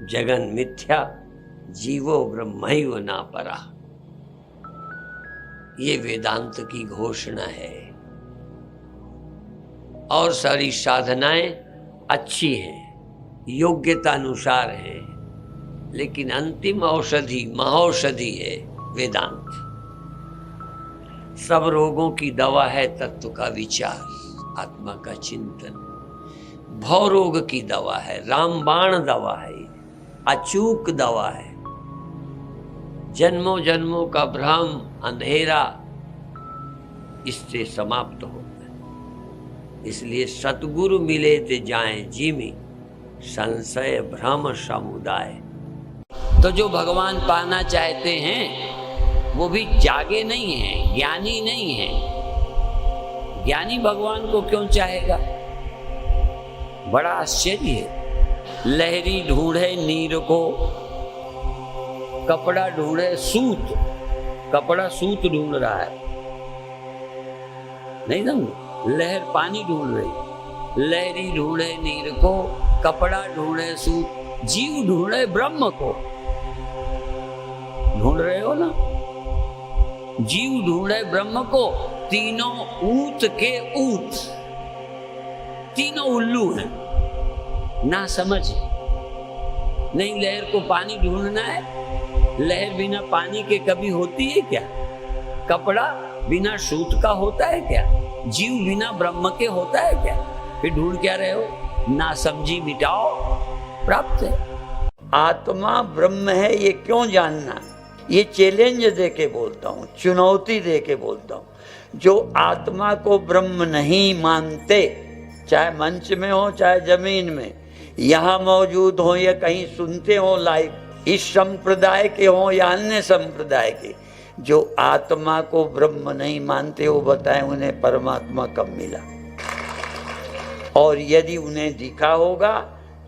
जगन मिथ्या जीवो ब्रह्मैव ना परा। ये वेदांत की घोषणा है। और सारी साधनाएं अच्छी हैं, योग्यता अनुसार हैं, लेकिन अंतिम औषधि महौषधि है वेदांत। सब रोगों की दवा है तत्व का विचार, आत्मा का चिंतन। भव रोग की दवा है, रामबाण दवा है, अचूक दवा है। जन्मों जन्मों का भ्रम अंधेरा इससे समाप्त होता है। इसलिए सतगुरु मिले ते जाएं जिमी, संशय भ्रम समुदाय। तो जो भगवान पाना चाहते हैं वो भी जागे नहीं हैं, ज्ञानी नहीं हैं। ज्ञानी भगवान को क्यों चाहेगा? बड़ा आश्चर्य है। लहरी ढूंढे नीर को, कपड़ा ढूंढे सूत। कपड़ा सूत ढूंढ रहा है, नहीं समझे? लहर पानी ढूंढ रही। लहरी ढूंढे नीर को, कपड़ा ढूंढे सूत। जीव ढूंढे ब्रह्म को। ढूंढ रहे हो ना? जीव ढूंढे ब्रह्म को। तीनों ऊत के ऊत, तीनों उल्लू हैं, ना समझ। नहीं, लहर को पानी ढूंढना है। लहर बिना पानी के कभी होती है क्या? कपड़ा बिना सूत का होता है क्या? जीव बिना ब्रह्म के होता है क्या? फिर ढूंढ क्या रहे हो? ना समझी मिटाओ, प्राप्त है। आत्मा ब्रह्म है, ये क्यों जानना? ये चैलेंज दे के बोलता हूँ, चुनौती दे के बोलता हूँ। जो आत्मा को ब्रह्म नहीं मानते, चाहे मंच में हो चाहे जमीन में, यहाँ मौजूद हो या कहीं सुनते हो लाइव, इस संप्रदाय के हो या अन्य संप्रदाय के, जो आत्मा को ब्रह्म नहीं मानते, वो बताएं उन्हें परमात्मा कब मिला? और यदि उन्हें दिखा होगा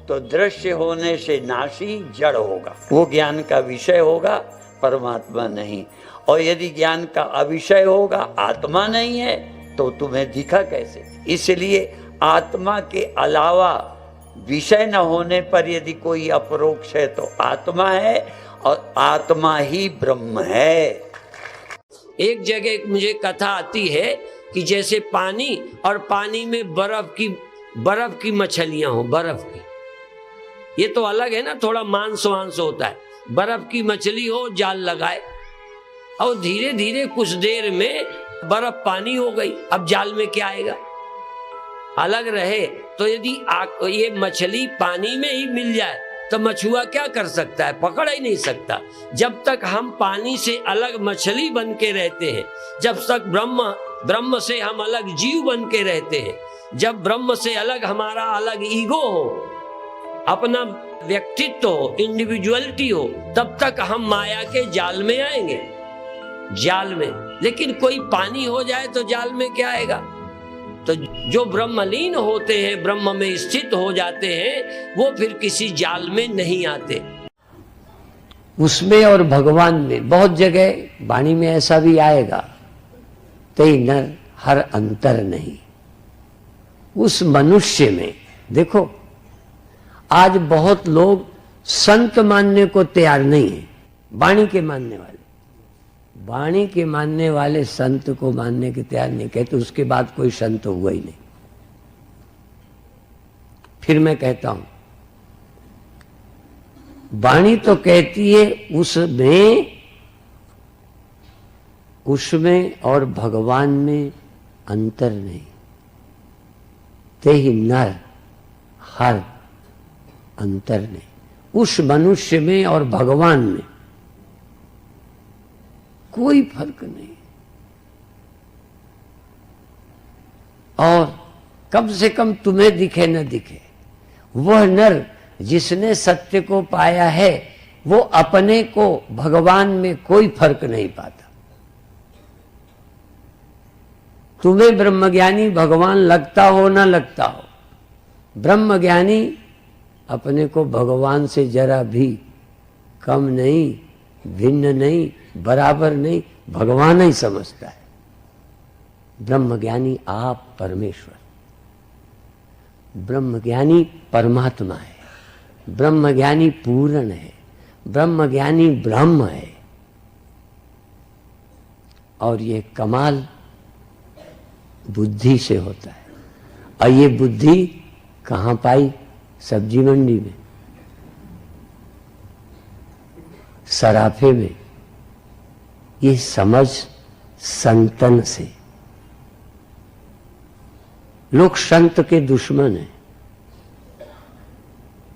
तो दृश्य होने से नाशी जड़ होगा, वो ज्ञान का विषय होगा, परमात्मा नहीं। और यदि ज्ञान का अविषय होगा, आत्मा नहीं है, तो तुम्हें दिखा कैसे? इसलिए आत्मा के अलावा विषय न होने पर यदि कोई अपरोक्ष है तो आत्मा है, और आत्मा ही ब्रह्म है। एक जगह मुझे कथा आती है कि जैसे पानी, और पानी में बर्फ की मछलियां हो, बर्फ की। ये तो अलग है ना, थोड़ा मांस वांस होता है। बर्फ की मछली हो, जाल लगाए, और धीरे धीरे कुछ देर में बर्फ पानी हो गई। अब जाल में क्या आएगा? अलग रहे। तो यदि ये मछली पानी में ही मिल जाए तो मछुआ क्या कर सकता है? पकड़ ही नहीं सकता। जब तक हम पानी से अलग मछली बन के रहते हैं, जब तक ब्रह्म से हम अलग जीव बन के रहते हैं, जब ब्रह्म से अलग हमारा अलग ईगो हो, अपना व्यक्तित्व हो, इंडिविजुअलिटी हो, तब तक हम माया के जाल में आएंगे, जाल में। लेकिन कोई पानी हो जाए तो जाल में क्या आएगा? तो जो ब्रह्मलीन होते हैं, ब्रह्म में स्थित हो जाते हैं, वो फिर किसी जाल में नहीं आते। उसमें और भगवान में बहुत जगह वाणी में ऐसा भी आएगा, तेई नर हर अंतर नहीं। उस मनुष्य में देखो, आज बहुत लोग संत मानने को तैयार नहीं है। वाणी के मानने वाले, वाणी के मानने वाले संत को मानने के तैयार नहीं, कहते उसके बाद कोई संत हुआ ही नहीं। फिर मैं कहता हूं, वाणी तो कहती है उसमें और भगवान में अंतर नहीं। तेहि नर हर अंतर नहीं। उस मनुष्य में और भगवान में कोई फर्क नहीं। और कम से कम तुम्हें दिखे न दिखे, वह नर जिसने सत्य को पाया है, वो अपने को भगवान में कोई फर्क नहीं पाता। तुम्हें ब्रह्मज्ञानी भगवान लगता हो ना लगता हो, ब्रह्मज्ञानी अपने को भगवान से जरा भी कम नहीं, भिन्न नहीं, बराबर नहीं, भगवान ही समझता है। ब्रह्मज्ञानी आप परमेश्वर, ब्रह्मज्ञानी परमात्मा है। ब्रह्मज्ञानी पूर्ण है, ब्रह्मज्ञानी ब्रह्म है। और ये कमाल बुद्धि से होता है। और ये बुद्धि कहाँ पाई? सब्जी मंडी में, सराफे में। ये समझ संतन से। लोग संत के दुश्मन हैं,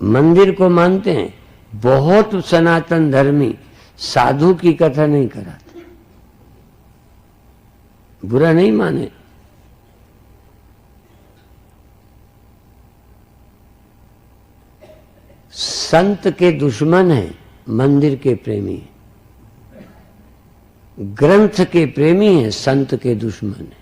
मंदिर को मानते हैं, बहुत सनातन धर्मी साधु की कथा नहीं कराते। बुरा नहीं माने, संत के दुश्मन हैं, मंदिर के प्रेमी। ग्रंथ के प्रेमी हैं, संत के दुश्मन हैं।